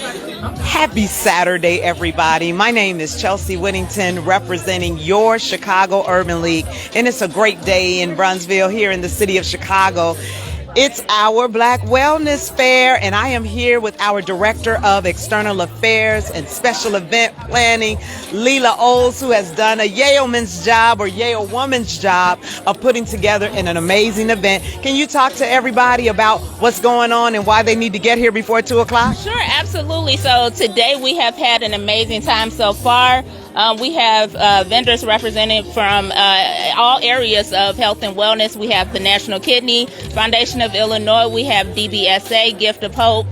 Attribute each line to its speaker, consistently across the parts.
Speaker 1: Happy Saturday, everybody. My name is Chelsea Whittington, representing your Chicago Urban League. And it's a great day in Brunsville, here in the city of Chicago. It's our Black Wellness Fair, and I am here with our Director of External Affairs and Special Event Planning, Leila Oles, who has done a Yaleman's job or Yale woman's job of putting together an amazing event. Can you talk to everybody about what's going on and why they need to get here before 2 o'clock?
Speaker 2: Sure, absolutely. So today we have had an amazing time so far. We have vendors represented from all areas of health and wellness. We have the National Kidney Foundation of Illinois. We have DBSA, Gift of Hope.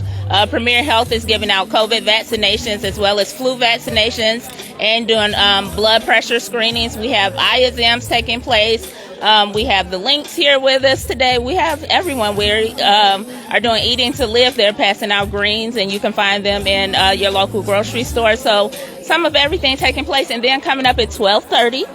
Speaker 2: Premier Health is giving out COVID vaccinations as well as flu vaccinations and doing blood pressure screenings. We have eye exams taking place. We have the Links here with us today. We have everyone. We are doing Eating to Live. They're passing out greens, and you can find them in your local grocery store. So some of everything taking place. And then coming up at 12:30,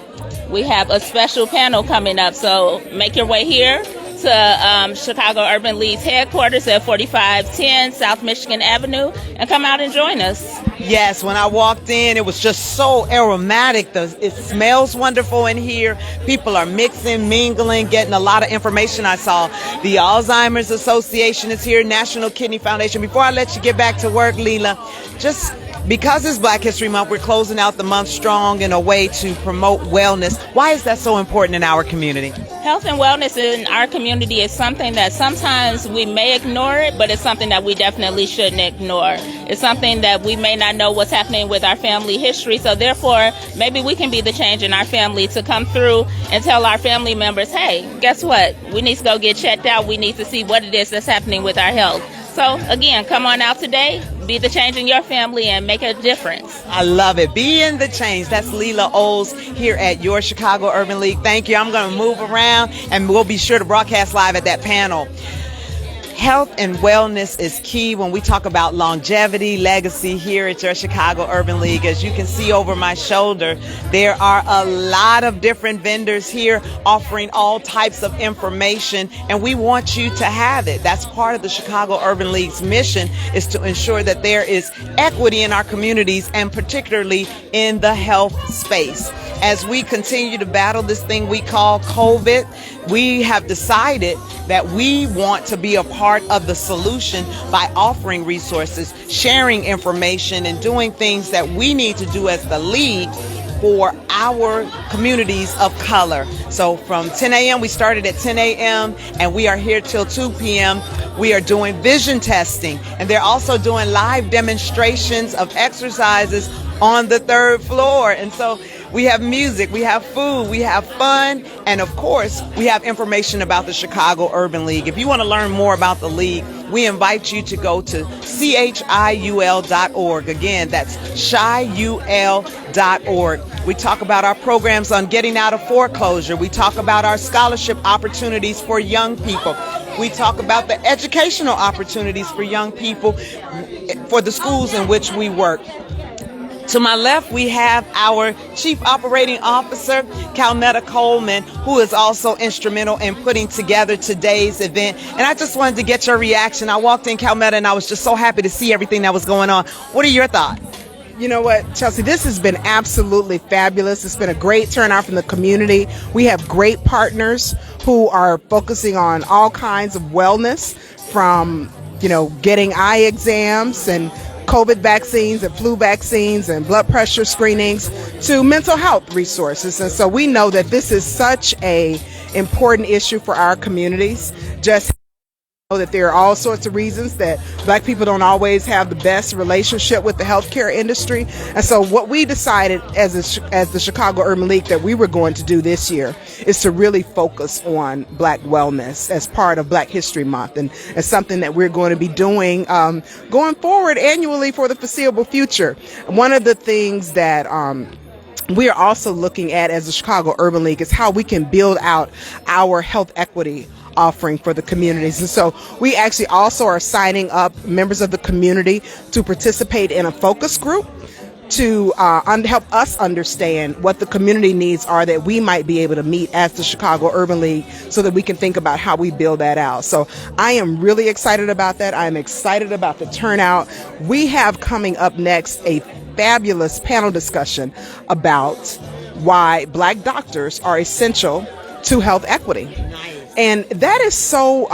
Speaker 2: we have a special panel coming up. So make your way here to Chicago Urban League's headquarters at 4510 South Michigan Avenue and come out and join us.
Speaker 1: Yes, when I walked in, it was just so aromatic. It smells wonderful in here. People are mixing, mingling, getting a lot of information. I saw the Alzheimer's Association is here, National Kidney Foundation. Before I let you get back to work, Leila, just because it's Black History Month, we're closing out the month strong in a way to promote wellness. Why is that so important in our community?
Speaker 2: Health and wellness in our community is something that sometimes we may ignore it, but it's something that we definitely shouldn't ignore. It's something that we may not know what's happening with our family history, so therefore maybe we can be the change in our family to come through and tell our family members, hey, guess what? We need to go get checked out. We need to see what it is that's happening with our health. So again, come on out today, be the change in your family, and make a difference.
Speaker 1: I love it. Being the change. That's Leila Oles here at your Chicago Urban League. Thank you. I'm going to move around, and we'll be sure to broadcast live at that panel. Health and wellness is key when we talk about longevity, legacy here at your Chicago Urban League. As you can see over my shoulder, there are a lot of different vendors here offering all types of information, and we want you to have it. That's part of the Chicago Urban League's mission, is to ensure that there is equity in our communities, and particularly in the health space. As we continue to battle this thing we call COVID, we have decided that we want to be a part of the solution by offering resources, sharing information, and doing things that we need to do as the league for our communities of color. So from 10 a.m., we started at 10 a.m., and we are here till 2 p.m. We are doing vision testing, and they're also doing live demonstrations of exercises on the third floor. And so we have music, we have food, we have fun, and of course, we have information about the Chicago Urban League. If you want to learn more about the league, we invite you to go to chiul.org. Again, that's chiul.org. We talk about our programs on getting out of foreclosure. We talk about our scholarship opportunities for young people. We talk about the educational opportunities for young people for the schools in which we work. To my left, we have our Chief Operating Officer, Calmetta Coleman, who is also instrumental in putting together today's event. And I just wanted to get your reaction. I walked in, Calmetta, and I was just so happy to see everything that was going on. What are your thoughts?
Speaker 3: You know what, Chelsea, this has been absolutely fabulous. It's been a great turnout from the community. We have great partners who are focusing on all kinds of wellness, from, getting eye exams and COVID vaccines and flu vaccines and blood pressure screenings to mental health resources. And so we know that this is such a important issue for our communities. Just know that there are all sorts of reasons that Black people don't always have the best relationship with the healthcare industry. And so what we decided as the Chicago Urban League that we were going to do this year is to really focus on Black wellness as part of Black History Month, and as something that we're going to be doing going forward annually for the foreseeable future. One of the things that we are also looking at as the Chicago Urban League is how we can build out our health equity offering for the communities. And so we actually also are signing up members of the community to participate in a focus group to help us understand what the community needs are that we might be able to meet as the Chicago Urban League, so that we can think about how we build that out. So I am really excited about that. I'm excited about the turnout. We have coming up next a fabulous panel discussion about why Black doctors are essential to health equity. And that is so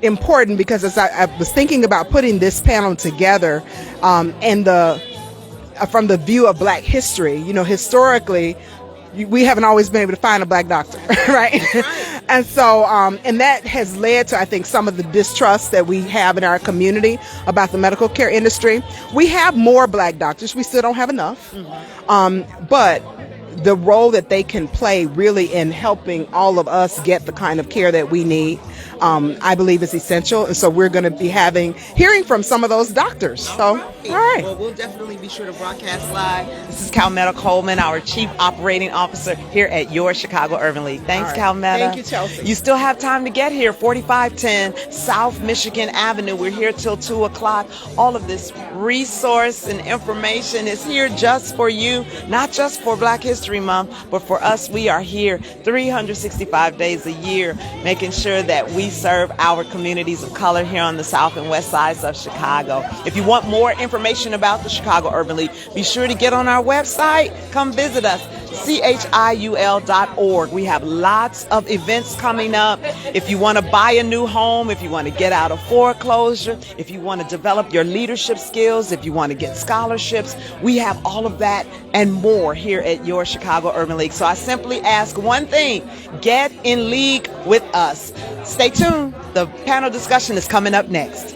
Speaker 3: important, because as I was thinking about putting this panel together, and from the view of Black history, historically, we haven't always been able to find a Black doctor, right? And so, and that has led to, I think, some of the distrust that we have in our community about the medical care industry. We have more Black doctors. We still don't have enough. But the role that they can play really in helping all of us get the kind of care that we need, I believe is essential. And so we're going to be hearing from some of those doctors. So, all right.
Speaker 1: Well, we'll definitely be sure to broadcast live. This is Calmetta Coleman, our Chief Operating Officer here at your Chicago Urban League. Thanks,
Speaker 3: All right.
Speaker 1: Calmetta.
Speaker 3: Thank you, Chelsea.
Speaker 1: You still have time to get here, 4510 South Michigan Avenue. We're here till 2 o'clock. All of this resource and information is here just for you, not just for Black History Month, but for us. We are here 365 days a year, making sure that we serve our communities of color here on the south and west sides of Chicago. If you want more information about the Chicago Urban League, be sure to get on our website. Come visit us, chiul.org. We have lots of events coming up. If you want to buy a new home, if you want to get out of foreclosure, if you want to develop your leadership skills, if you want to get scholarships, we have all of that and more here at your Chicago Urban League. So I simply ask one thing: get in league with us. Stay tuned. The panel discussion is coming up next.